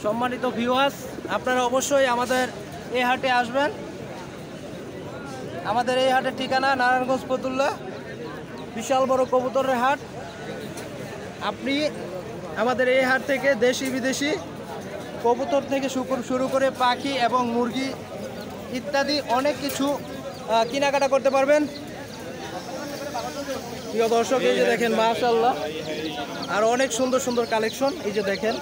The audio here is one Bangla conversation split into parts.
সম্মানিত ভিউয়ার্স, আপনারা অবশ্যই আমাদের এই হাটে আসবেন। আমাদের এই হাটের ঠিকানা নারায়ণগঞ্জ ফতুল্লা, বিশাল বড় কবুতরের হাট। আপনি আমাদের এই হাট থেকে দেশি বিদেশি কবুতর থেকে শুরু করে পাখি এবং মুরগি ইত্যাদি অনেক কিছু কেনাকাটা করতে পারবেন। প্রিয় দর্শক, এই যে দেখেন মাশাআল্লাহ, আর অনেক সুন্দর সুন্দর কালেকশন। এই যে দেখেন,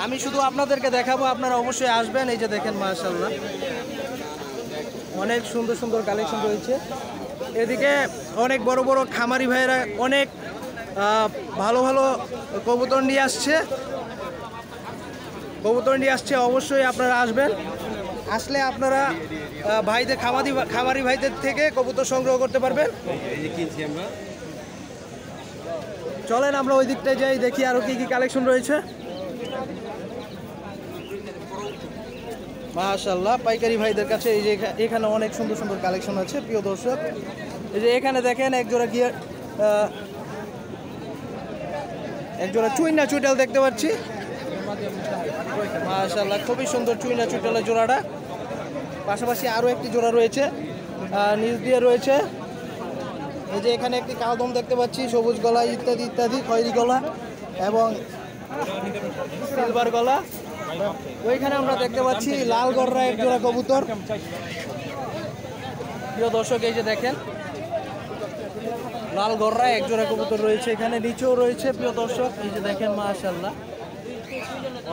আমি শুধু আপনাদেরকে দেখাবো, আপনারা অবশ্যই আসবেন। এই যে দেখেন মাশাআল্লাহ, অনেক সুন্দর সুন্দর কালেকশন রয়েছে। এদিকে অনেক বড় বড় খামারি ভাইয়েরা অনেক ভালো ভালো কবুতর নিয়ে আসছে। অবশ্যই আপনারা আসবেন। আসলে আপনারা ভাইদের খামারি ভাইদের থেকে কবুতর সংগ্রহ করতে পারবেন। চলেন আমরা ওই দিকটায় যাই, দেখি আরো কি কি কালেকশন রয়েছে। মাশাআল্লাহ, পাইকারি ভাইদের কাছে এই যে এখানে অনেক সুন্দর সুন্দর কালেকশন আছে। প্রিয় দর্শক, এই যে এখানে দেখেন একজোড়া চুইনা চুইটাল দেখতে পাচ্ছি। মাশাআল্লাহ, খুবই সুন্দর চুইনা চুইটালের জোড়াটা। পাশাপাশি আরও একটি জোড়া রয়েছে, নিচ দিয়ে রয়েছে। এই যে এখানে একটি কালদম দেখতে পাচ্ছি, সবুজ গলা ইত্যাদি ইত্যাদি, খয়েরি গলা এবং সিলভার গলা। ওইখানে আমরা দেখতে পাচ্ছি লাল গররা এক জোড়া কবুতর। প্রিয় দর্শক, এই যে দেখেন লাল গররা এক জোড়া কবুতর রয়েছে, এখানে নিচেও রয়েছে। প্রিয় দর্শক, এই যে দেখেন মাশাআল্লাহ,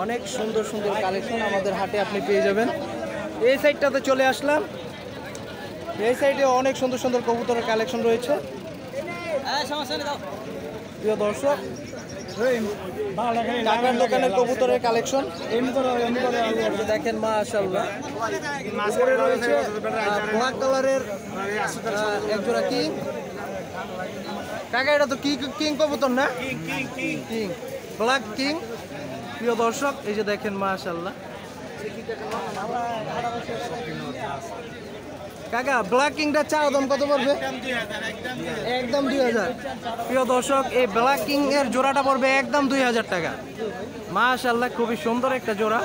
অনেক সুন্দর সুন্দর কালেকশন আমাদের হাটে আপনি পেয়ে যাবেন। এই সাইডটাতে চলে আসলাম, এই সাইডে অনেক সুন্দর সুন্দর কবুতরের কালেকশন রয়েছে। প্রিয় দর্শক, কাকার দোকানের কবুতরের কালেকশন দেখেন মাশাআল্লাহ। উপরে রয়েছে ব্ল্যাক কালারের একজোড়া কিং। কাকা, এটা তো কিং কবুতর না? King, black king. প্রিয় দর্শক, এই যে দেখেন মাশাআল্লাহ। কাকা, ব্ল্যাক কিংটা চাও দাম কত পড়বে? একদম 2000। প্রিয় দর্শক, এই ব্ল্যাক কিং এর জোড়াটা পড়বে একদম 2000 টাকা। মাশাআল্লাহ, খুবই সুন্দর একটা জোড়া।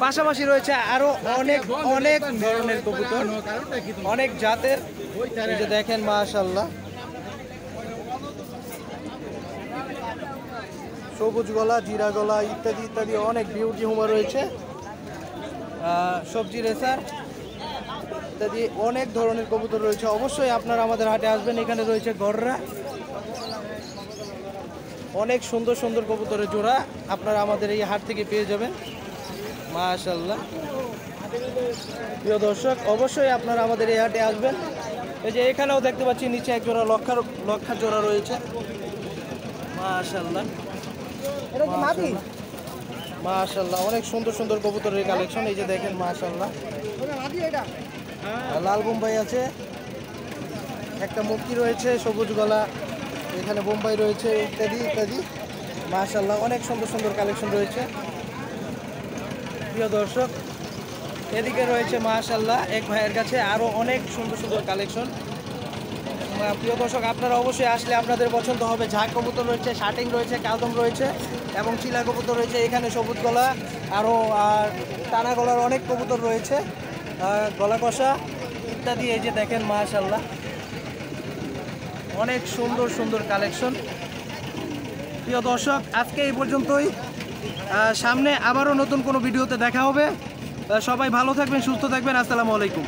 পাশাপাশি রয়েছে আরো অনেক অনেক ধরনের কবুতর, অনেক জাতের। এই যে দেখেন মাশাআল্লাহ, সবুজ গলা, জিরা গলা ইত্যাদি ইত্যাদি অনেক বিউটি হুমা রয়েছে, সবজি রেসার ইত্যাদি অনেক ধরনের কবুতর রয়েছে। অবশ্যই আপনারা আমাদের হাটে আসবেন। এখানে রয়েছে গররা, অনেক সুন্দর সুন্দর কবুতরের জোড়া আপনারা আমাদের এই হাট থেকে পেয়ে যাবেন। মাশাআল্লাহ, প্রিয় দর্শক, অবশ্যই আপনারা আমাদের এই হাটে আসবেন। এই যে এখানেও দেখতে পাচ্ছি নিচে এক জোড়া লক্ষার জোড়া রয়েছে। মাশাআল্লাহ মাশাআল্লাহ, অনেক সুন্দর সুন্দর কবুতরের কালেকশন। এই যে দেখেন মাশাআল্লাহ, লাল বোম্বাই আছে, একটা মুক্তি রয়েছে, সবুজ গলা, এখানে বোম্বাই রয়েছে ইত্যাদি ইত্যাদি। মাশাআল্লাহ, অনেক সুন্দর সুন্দর কালেকশন রয়েছে। প্রিয় দর্শক, এদিকে রয়েছে মাশাআল্লাহ এক ভাইয়ের কাছে আরও অনেক সুন্দর সুন্দর কালেকশন। প্রিয় দর্শক, আপনারা অবশ্যই আসলে আপনাদের পছন্দ হবে। ঝাঁক কবুতর রয়েছে, শার্টিং রয়েছে, কালদম রয়েছে এবং চিলা কবুতর রয়েছে। এখানে সবুজ গলা আরও টানা গলার অনেক কবুতর রয়েছে, গলা কষা ইত্যাদি। এই যে দেখেন মাশাআল্লাহ, অনেক সুন্দর সুন্দর কালেকশন। প্রিয় দর্শক, আজকে এই পর্যন্তই। সামনে আবারও নতুন কোনো ভিডিওতে দেখা হবে। সবাই ভালো থাকবেন, সুস্থ থাকবেন। আসসালামু আলাইকুম।